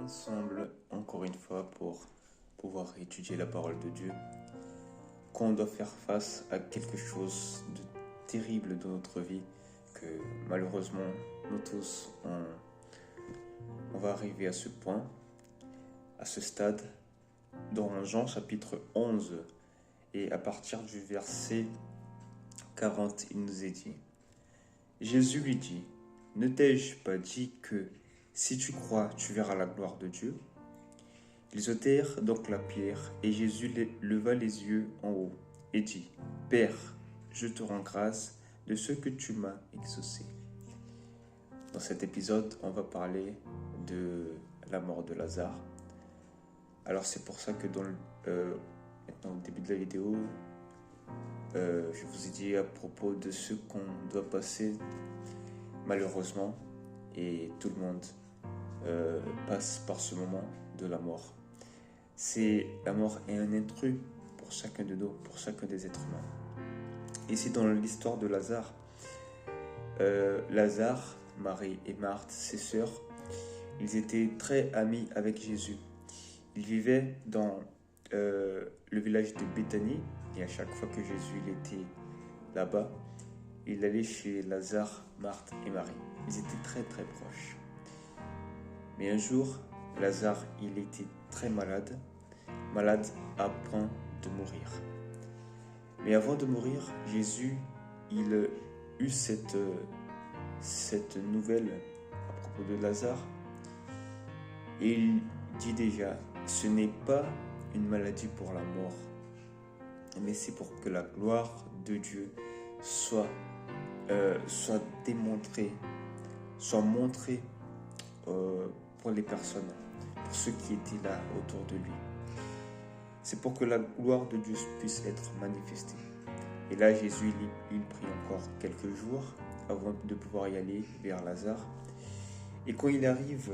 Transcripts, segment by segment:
ensemble encore une fois pour pouvoir étudier la parole de Dieu. Quand on doit faire face à quelque chose de terrible dans notre vie, que malheureusement nous tous on va arriver à ce point, à ce stade, dans Jean chapitre 11 et à partir du verset 40, il nous est dit: Jésus lui dit: ne t'ai-je pas dit que si tu crois, tu verras la gloire de Dieu? Ils ôtèrent donc la pierre, et Jésus leva les yeux en haut et dit: Père, je te rends grâce de ce que tu m'as exaucé. Dans cet épisode, on va parler de la mort de Lazare. Alors c'est pour ça que maintenant au début de la vidéo, je vous ai dit à propos de ce qu'on doit passer malheureusement, et tout le monde passe par ce moment de la mort. La mort est un intrus pour chacun de nous, pour chacun des êtres humains. Ici dans l'histoire de Lazare, Lazare, Marie et Marthe, ses sœurs, ils étaient très amis avec Jésus. Ils vivaient dans le village de Béthanie, et à chaque fois que Jésus était là-bas, il allait chez Lazare, Marthe et Marie. Ils étaient très très proches. Mais un jour, Lazare, il était très malade à point de mourir. Mais avant de mourir, Jésus, il eut cette nouvelle à propos de Lazare. Et il dit déjà: ce n'est pas une maladie pour la mort, mais c'est pour que la gloire de Dieu soit démontrée, soit montrée pour les personnes, pour ceux qui étaient là autour de lui. C'est pour que la gloire de Dieu puisse être manifestée. Et là, Jésus, il prit encore quelques jours avant de pouvoir y aller vers Lazare. Et quand il arrive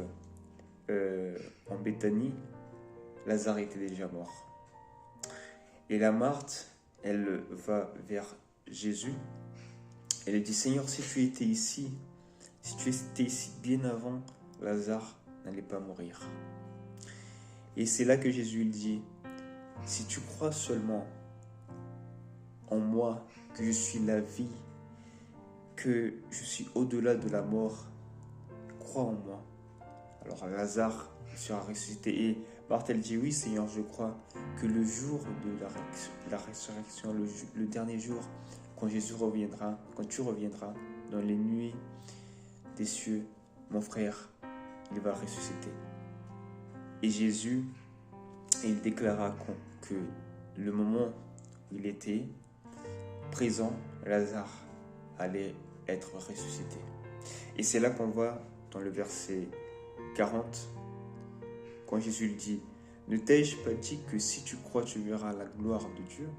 en Béthanie, Lazare était déjà mort. Et la Marthe, elle va vers Jésus. Elle dit: Seigneur, si tu étais ici bien avant, Lazare n'allait pas mourir. Et c'est là que Jésus lui dit: si tu crois seulement en moi, que je suis la vie, que je suis au-delà de la mort, crois en moi. Alors Lazare sera ressuscité, et Marthe, elle dit: oui Seigneur, je crois que le jour de la résurrection, le dernier jour, quand Jésus reviendra, quand tu reviendras dans les nuits des cieux, mon frère, il va ressusciter. Et Jésus, il déclara que le moment où il était présent, Lazare allait être ressuscité. Et c'est là qu'on voit dans le verset 40, quand Jésus lui dit: ne t'ai-je pas dit que si tu crois, tu verras la gloire de Dieu?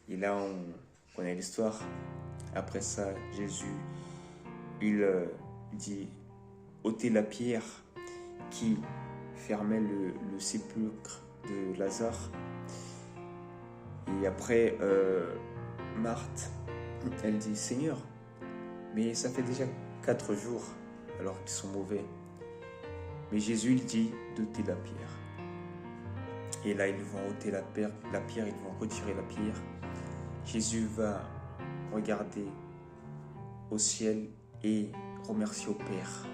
Et là, on connaît l'histoire. Après ça, Jésus, il dit: ôtez la pierre qui fermait le sépulcre de Lazare. Et après, Marthe, elle dit: Seigneur, mais ça fait déjà 4 jours alors qu'ils sont mauvais. Mais Jésus, il dit d'ôter la pierre. Et là, ils vont ôter la pierre, ils vont retirer la pierre. Jésus va regarder au ciel et remercier au Père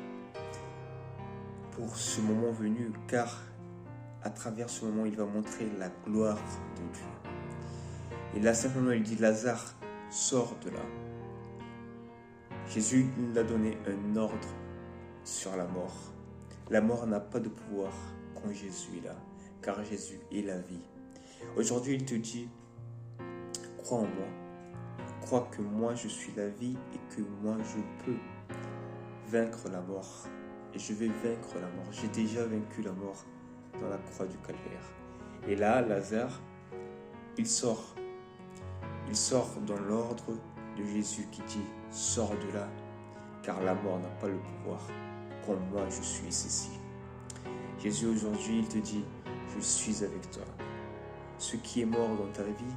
pour ce moment venu, car à travers ce moment, il va montrer la gloire de Dieu. Et là, simplement, il dit: Lazare, sors de là. Jésus, il a donné un ordre sur la mort. La mort n'a pas de pouvoir quand Jésus est là, car Jésus est la vie. Aujourd'hui, il te dit: crois en moi. Crois que moi, je suis la vie et que moi, je peux vaincre la mort. Et je vais vaincre la mort. J'ai déjà vaincu la mort dans la croix du calvaire. Et là, Lazare, il sort. Il sort dans l'ordre de Jésus qui dit: sors de là, car la mort n'a pas le pouvoir quand moi je suis ici. Jésus, aujourd'hui, il te dit: je suis avec toi. Ce qui est mort dans ta vie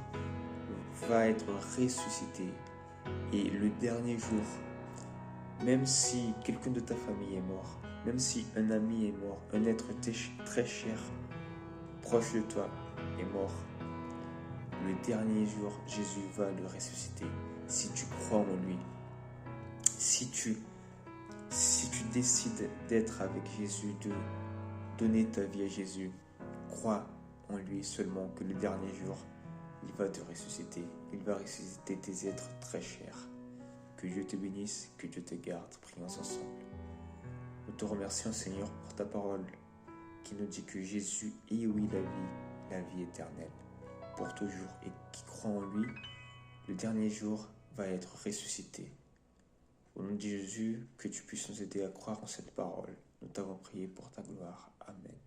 va être ressuscité. Et le dernier jour, Même si quelqu'un de ta famille est mort, même si un ami est mort, un être très cher, proche de toi, est mort, le dernier jour, Jésus va le ressusciter. Si tu crois en lui, si tu décides d'être avec Jésus, de donner ta vie à Jésus, crois en lui seulement que le dernier jour, il va te ressusciter. Il va ressusciter tes êtres très chers. Que Dieu te bénisse, que Dieu te garde. Prions ensemble. Nous te remercions, Seigneur, pour ta parole qui nous dit que Jésus est, oui, la vie éternelle, pour toujours. Et qui croit en lui, le dernier jour va être ressuscité. Au nom de Jésus, que tu puisses nous aider à croire en cette parole. Nous t'avons prié pour ta gloire. Amen.